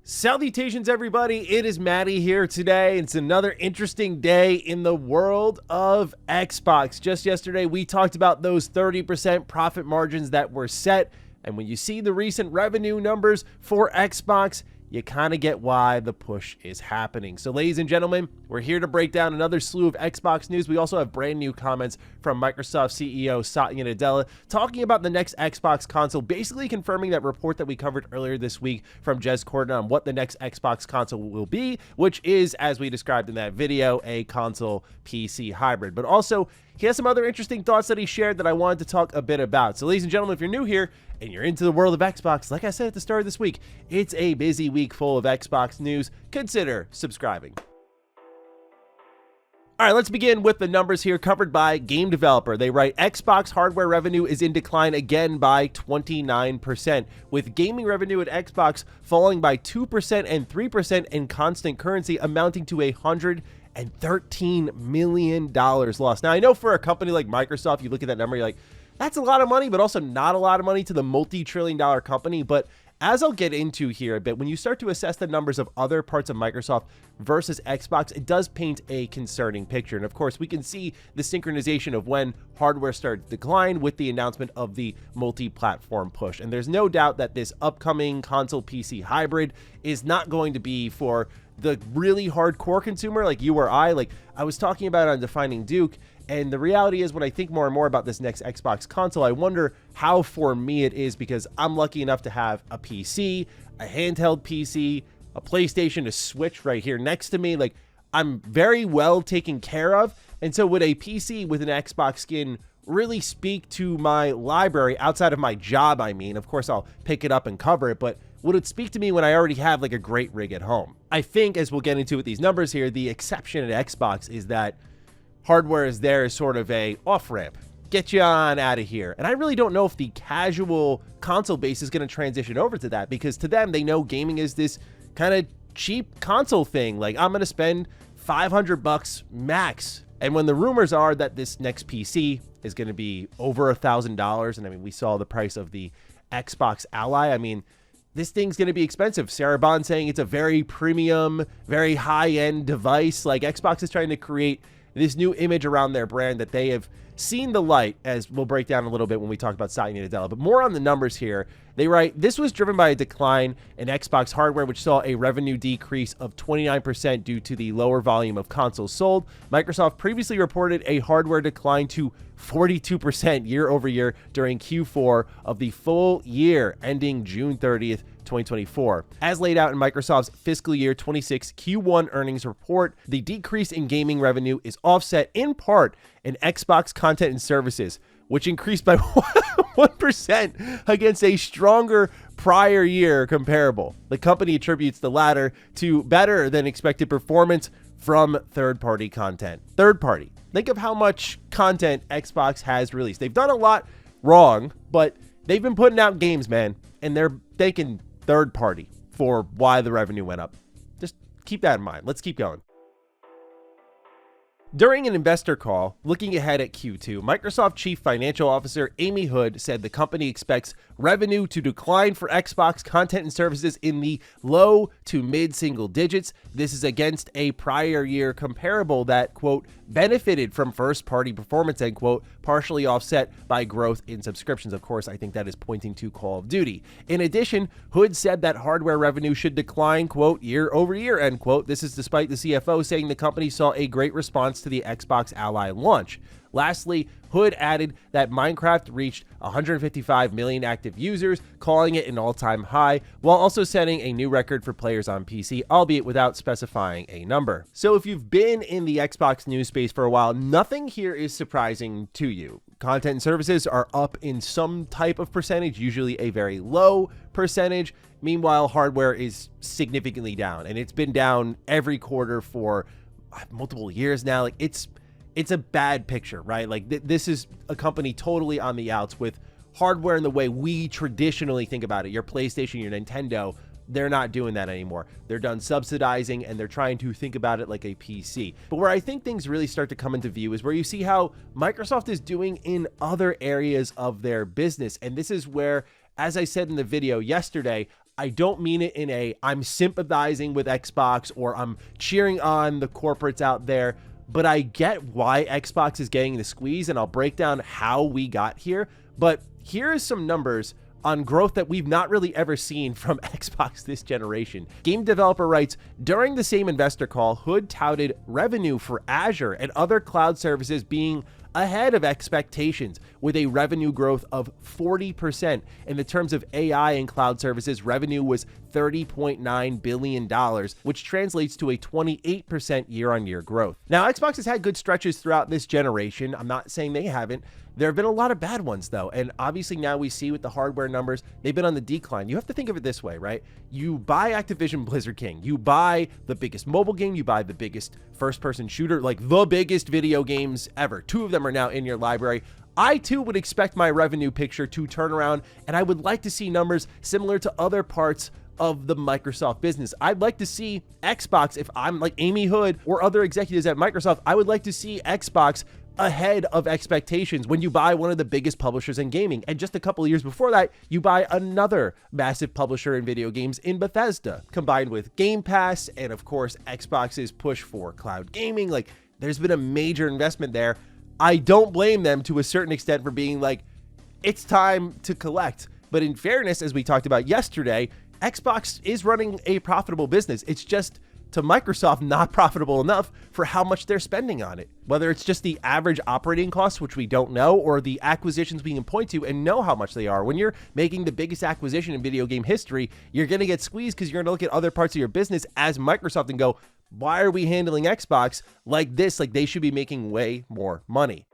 Salutations, everybody. It is Matty here today. It's another interesting day in the world of Xbox. Just yesterday, we talked about those 30% profit margins that were set. And when you see the recent revenue numbers for Xbox, you kind of get why the push is happening. So ladies and gentlemen, we're here to break down another slew of Xbox news. We also have brand new comments from Microsoft CEO Satya Nadella talking about the next Xbox console, basically confirming that report that we covered earlier this week from Jez Corden on what the next Xbox console will be, which is, as we described in that video, a console PC hybrid. But also, he has some other interesting thoughts that he shared that I wanted to talk a bit about. So ladies and gentlemen, if you're new here and you're into the world of Xbox, like I said at the start of this week, it's a busy week full of Xbox news. Consider subscribing. All right, let's begin with the numbers here covered by Game Developer. They write, Xbox hardware revenue is in decline again by 29%, with gaming revenue at Xbox falling by 2% and 3% in constant currency, amounting to $113 million lost. Now, I know for a company like Microsoft, you look at that number, you're like, that's a lot of money, but also not a lot of money to the multi-trillion-dollar company. But as I'll get into here a bit, when you start to assess the numbers of other parts of Microsoft versus Xbox, it does paint a concerning picture. And of course, we can see the synchronization of when hardware started to decline with the announcement of the multi-platform push. And there's no doubt that this upcoming console PC hybrid is not going to be for the really hardcore consumer like you or I. Like I was talking about on Defining Duke, and the reality is when I think more and more about this next Xbox console, I wonder how for me it is, because I'm lucky enough to have a PC, a handheld PC, a PlayStation, a Switch right here next to me. Like I'm very well taken care of. And so would a PC with an Xbox skin really speak to my library outside of my job? I mean, of course I'll pick it up and cover it, but would it speak to me when I already have like a great rig at home? I think, as we'll get into with these numbers here, the exception at Xbox is that hardware is there as sort of a off-ramp. Get you on out of here. And I really don't know if the casual console base is going to transition over to that, because to them, they know gaming is this kind of cheap console thing. Like, I'm going to spend $500 max. And when the rumors are that this next PC is going to be over $1,000, and I mean, we saw the price of the Xbox Ally. I mean, this thing's going to be expensive. Sarah Bond saying it's a very premium, very high-end device. Like, Xbox is trying to create this new image around their brand that they have seen the light, as we'll break down a little bit when we talk about Satya Nadella. But more on the numbers here. They write, this was driven by a decline in Xbox hardware, which saw a revenue decrease of 29% due to the lower volume of consoles sold. Microsoft previously reported a hardware decline to 42% year over year during Q4 of the full year ending June 30th, 2024. As laid out in Microsoft's fiscal year 26 Q1 earnings report, the decrease in gaming revenue is offset in part in Xbox content and services, which increased by 1% against a stronger prior year comparable. The company attributes the latter to better than expected performance from third-party content. Third-party. Think of how much content Xbox has released. They've done a lot wrong, but they've been putting out games, man, and they're thanking third-party for why the revenue went up. Just keep that in mind. Let's keep going. During an investor call, looking ahead at Q2, Microsoft Chief Financial Officer Amy Hood said the company expects revenue to decline for Xbox content and services in the low to mid-single digits. This is against a prior year comparable that, quote, benefited from first-party performance, end quote, partially offset by growth in subscriptions. Of course, I think that is pointing to Call of Duty. In addition, Hood said that hardware revenue should decline, quote, year over year, end quote. This is despite the CFO saying the company saw a great response to the Xbox Ally launch. Lastly, Hood added that Minecraft reached 155 million active users, calling it an all-time high, while also setting a new record for players on PC, albeit without specifying a number. So if you've been in the Xbox news space for a while, nothing here is surprising to you. Content and services are up in some type of percentage, usually a very low percentage. Meanwhile, hardware is significantly down, and it's been down every quarter for multiple years now. Like it's a bad picture, right? Like this is a company totally on the outs with hardware in the way we traditionally think about it. Your PlayStation, your Nintendo, they're not doing that anymore. They're done subsidizing, and they're trying to think about it like a PC. But where I think things really start to come into view is where you see how Microsoft is doing in other areas of their business. And this is where, as I said in the video yesterday, I don't mean it in a I'm sympathizing with Xbox or I'm cheering on the corporates out there, but I get why Xbox is getting the squeeze, and I'll break down how we got here. But here is some numbers on growth that we've not really ever seen from Xbox this generation. Game Developer writes, during the same investor call, Hood touted revenue for Azure and other cloud services being ahead of expectations, with a revenue growth of 40%. In the terms of AI and cloud services, revenue was $30.9 billion, which translates to a 28% year-on-year growth. Now, Xbox has had good stretches throughout this generation. I'm not saying they haven't. There have been a lot of bad ones, though, and obviously now we see with the hardware numbers, they've been on the decline. You have to think of it this way, right? You buy Activision Blizzard King, you buy the biggest mobile game, you buy the biggest first-person shooter, like the biggest video games ever. 2 of them are now in your library. I too would expect my revenue picture to turn around, and I would like to see numbers similar to other parts of the Microsoft business. I'd like to see Xbox, if I'm like Amy Hood or other executives at Microsoft, I would like to see Xbox ahead of expectations when you buy one of the biggest publishers in gaming. And just a couple of years before that, you buy another massive publisher in video games in Bethesda, combined with Game Pass and of course Xbox's push for cloud gaming. Like, there's been a major investment there. I don't blame them to a certain extent for being like, it's time to collect. But in fairness, as we talked about yesterday, Xbox is running a profitable business. It's just, to Microsoft, not profitable enough for how much they're spending on it. Whether it's just the average operating costs, which we don't know, or the acquisitions we can point to and know how much they are. When you're making the biggest acquisition in video game history, you're going to get squeezed because you're going to look at other parts of your business as Microsoft and go, why are we handling Xbox like this? Like, they should be making way more money.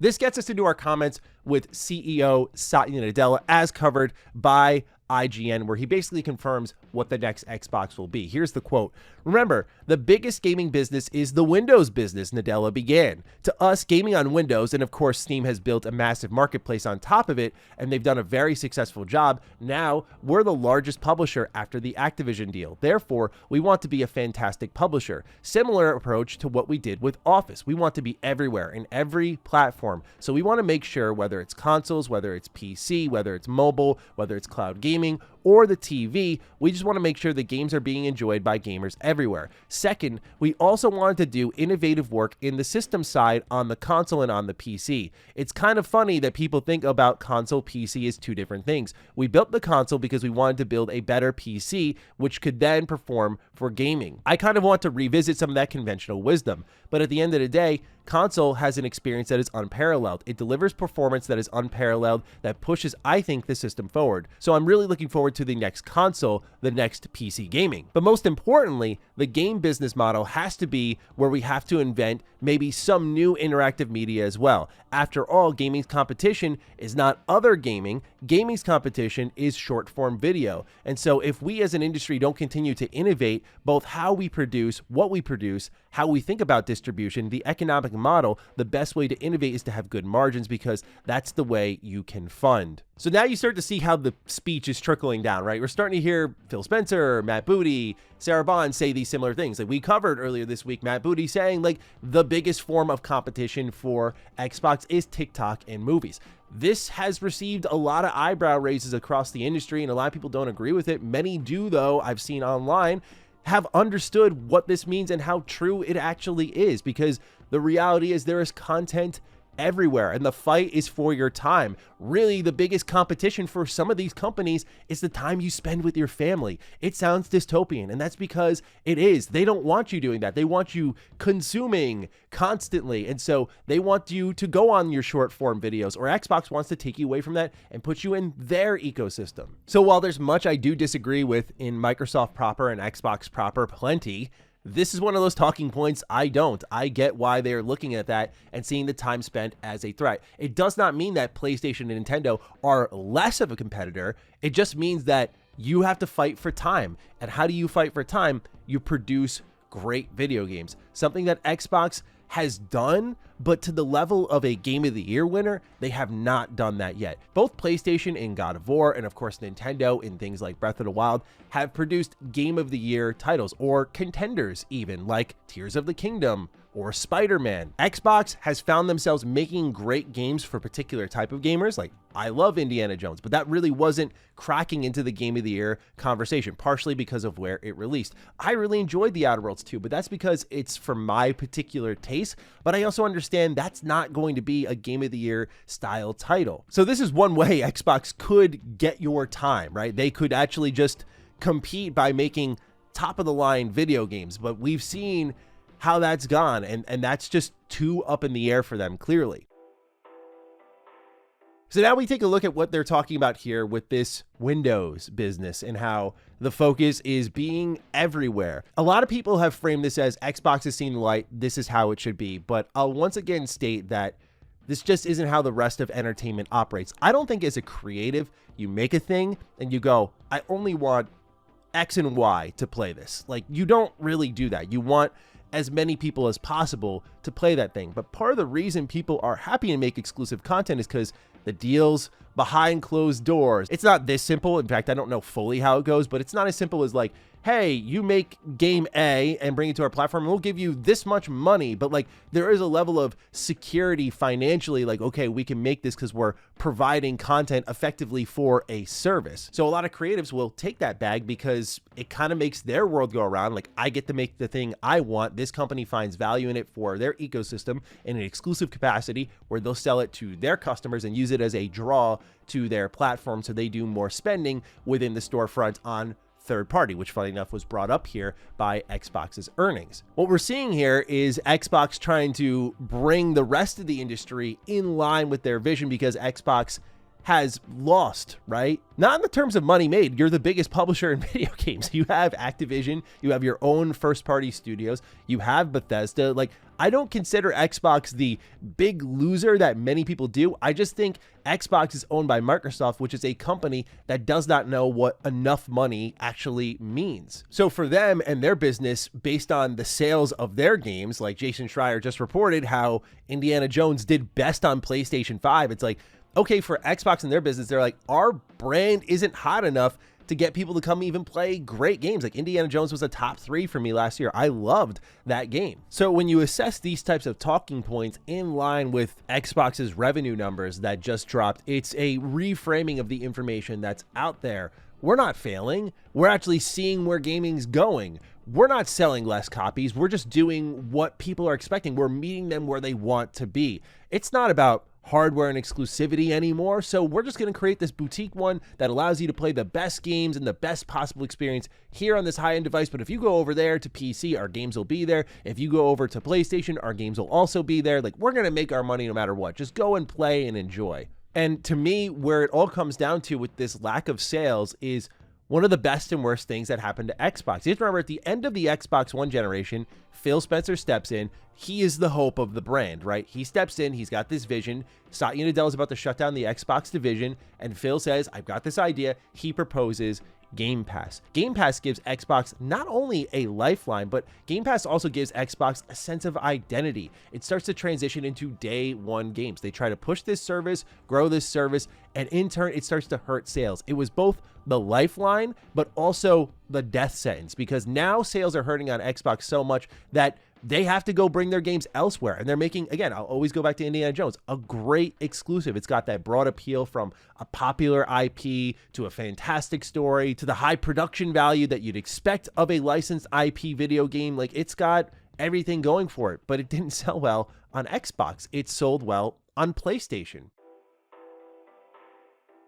This gets us into our comments with CEO Satya Nadella, as covered by IGN, where he basically confirms what the next Xbox will be. Here's the quote. Remember, the biggest gaming business is the Windows business, Nadella began. To us, gaming on Windows, and of course Steam has built a massive marketplace on top of it, and they've done a very successful job. Now, we're the largest publisher after the Activision deal. Therefore, we want to be a fantastic publisher. Similar approach to what we did with Office. We want to be everywhere, in every platform. So we want to make sure, whether it's consoles, whether it's PC, whether it's mobile, whether it's cloud gaming, or the TV, we just want to make sure the games are being enjoyed by gamers everywhere. Second, we also wanted to do innovative work in the system side on the console and on the PC. It's kind of funny that people think about console PC as 2 different things. We built the console because we wanted to build a better PC, which could then perform for gaming. I kind of want to revisit some of that conventional wisdom, but at the end of the day, console has an experience that is unparalleled. It delivers performance that is unparalleled, that pushes, I think, the system forward. So I'm really looking forward to the next console, the next PC gaming. But most importantly, the game business model has to be where we have to invent maybe some new interactive media as well. After all, gaming's competition is not other gaming. Gaming's competition is short form video. And so if we as an industry don't continue to innovate both how we produce, what we produce, how we think about distribution, the economic model, the best way to innovate is to have good margins, because that's the way you can fund. So now you start to see how the speech is trickling down, right? We're starting to hear Phil Spencer, Matt Booty, Sarah Bond say these similar things. Like we covered earlier this week, Matt Booty saying like the biggest form of competition for Xbox is TikTok and movies. This has received a lot of eyebrow raises across the industry, and a lot of people don't agree with it. Many do, though, I've seen online, have understood what this means and how true it actually is, because the reality is there is content everywhere, and the fight is for your time. Really, the biggest competition for some of these companies is the time you spend with your family. It sounds dystopian, and that's because it is. They don't want you doing that. They want you consuming constantly, and so they want you to go on your short form videos, or Xbox wants to take you away from that and put you in their ecosystem. So while there's much I do disagree with in Microsoft proper and Xbox proper plenty, this is one of those talking points I don't. I get why they're looking at that and seeing the time spent as a threat. It does not mean that PlayStation and Nintendo are less of a competitor. It just means that you have to fight for time. And how do you fight for time? You produce great video games. Something that Xbox has done, but to the level of a Game of the Year winner, they have not done that yet. Both PlayStation in God of War and of course Nintendo in things like Breath of the Wild have produced Game of the Year titles, or contenders even, like Tears of the Kingdom or Spider-Man. Xbox has found themselves making great games for particular type of gamers. Like, I love Indiana Jones, but that really wasn't cracking into the Game of the Year conversation, partially because of where it released. I really enjoyed The Outer Worlds 2, but that's because it's for my particular taste, but I also understand that's not going to be a Game of the Year style title. So this is one way Xbox could get your time, right? They could actually just compete by making top of the line video games, but we've seen how that's gone, and that's just too up in the air for them, clearly. So now we take a look at what they're talking about here with this Windows business and how the focus is being everywhere. A lot of people have framed this as Xbox has seen the light, this is how it should be, but I'll once again state that this just isn't how the rest of entertainment operates. I don't think as a creative, you make a thing and you go, I only want X and Y to play this. Like, you don't really do that. You want as many people as possible to play that thing. But part of the reason people are happy to make exclusive content is because the deals behind closed doors. It's not this simple. In fact, I don't know fully how it goes, but it's not as simple as like, hey, you make game A and bring it to our platform and we'll give you this much money. But like, there is a level of security financially, like, okay, we can make this because we're providing content effectively for a service. So a lot of creatives will take that bag because it kind of makes their world go around. Like, I get to make the thing I want. This company finds value in it for their ecosystem in an exclusive capacity where they'll sell it to their customers and use it as a draw to their platform so they do more spending within the storefront on third party, which funny enough was brought up here by Xbox's earnings. What we're seeing here is Xbox trying to bring the rest of the industry in line with their vision because Xbox has lost, right? Not in the terms of money made. You're the biggest publisher in video games. You have Activision, you have your own first party studios, you have Bethesda. Like, I don't consider Xbox the big loser that many people do. I just think Xbox is owned by Microsoft, which is a company that does not know what enough money actually means. So for them and their business, based on the sales of their games, like Jason Schreier just reported how Indiana Jones did best on PlayStation 5, it's like, okay, for Xbox and their business, they're like, our brand isn't hot enough to get people to come even play great games. Like, Indiana Jones was a top 3 for me last year. I loved that game. So when you assess these types of talking points in line with Xbox's revenue numbers that just dropped, it's a reframing of the information that's out there. We're not failing. We're actually seeing where gaming's going. We're not selling less copies. We're just doing what people are expecting. We're meeting them where they want to be. It's not about hardware and exclusivity anymore. So we're just going to create this boutique one that allows you to play the best games and the best possible experience here on this high-end device. But if you go over there to PC, our games will be there. If you go over to PlayStation, our games will also be there. Like, we're going to make our money no matter what. Just go and play and enjoy. And to me, where it all comes down to with this lack of sales is one of the best and worst things that happened to Xbox. You have to remember, at the end of the Xbox One generation, Phil Spencer steps in. He is the hope of the brand, right? He steps in. He's got this vision. Satya Nadella is about to shut down the Xbox division. And Phil says, I've got this idea. He proposes Game Pass. Game Pass gives Xbox not only a lifeline, but Game Pass also gives Xbox a sense of identity. It starts to transition into day one games. They try to push this service, grow this service, and in turn, it starts to hurt sales. It was both the lifeline, but also the death sentence, because now sales are hurting on Xbox so much that they have to go bring their games elsewhere. And they're making, again, I'll always go back to Indiana Jones, a great exclusive. It's got that broad appeal from a popular IP to a fantastic story to the high production value that you'd expect of a licensed IP video game. Like, it's got everything going for it, but it didn't sell well on Xbox. It sold well on PlayStation.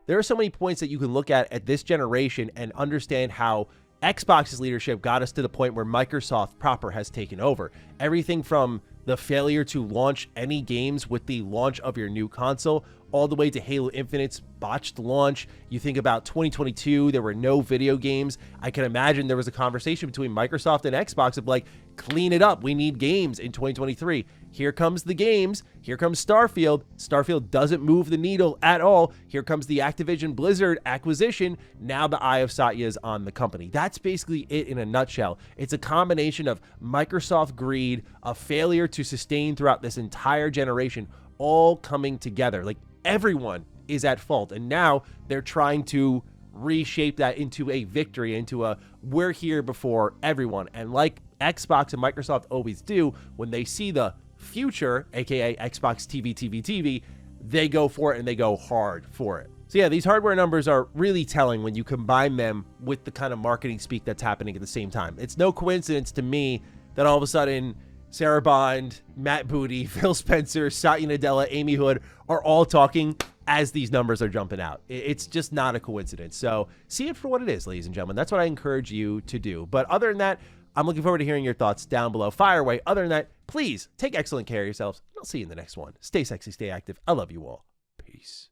There are so many points that you can look at this generation and understand how Xbox's leadership got us to the point where Microsoft proper has taken over. Everything from the failure to launch any games with the launch of your new console, all the way to Halo Infinite's botched launch. You think about 2022, there were no video games. I can imagine there was a conversation between Microsoft and Xbox of like, clean it up. We need games in 2023. Here comes the games. Here comes Starfield. Starfield doesn't move the needle at all. Here comes the Activision Blizzard acquisition. Now the eye of Satya is on the company. That's basically it in a nutshell. It's a combination of Microsoft greed, a failure to sustain throughout this entire generation, all coming together. Like, everyone is at fault, and now they're trying to reshape that into a victory, into a we're here before everyone. And like Xbox and Microsoft always do, when they see the future, aka Xbox TV, they go for it and they go hard for it. So yeah, these hardware numbers are really telling when you combine them with the kind of marketing speak that's happening at the same time. It's no coincidence to me that all of a sudden Sarah Bond, Matt Booty, Phil Spencer, Satya Nadella, Amy Hood are all talking as these numbers are jumping out. It's just not a coincidence. So see it for what it is, ladies and gentlemen. That's what I encourage you to do. But other than that, I'm looking forward to hearing your thoughts down below. Fire away. Other than that, please take excellent care of yourselves. I'll see you in the next one. Stay sexy, stay active. I love you all. Peace.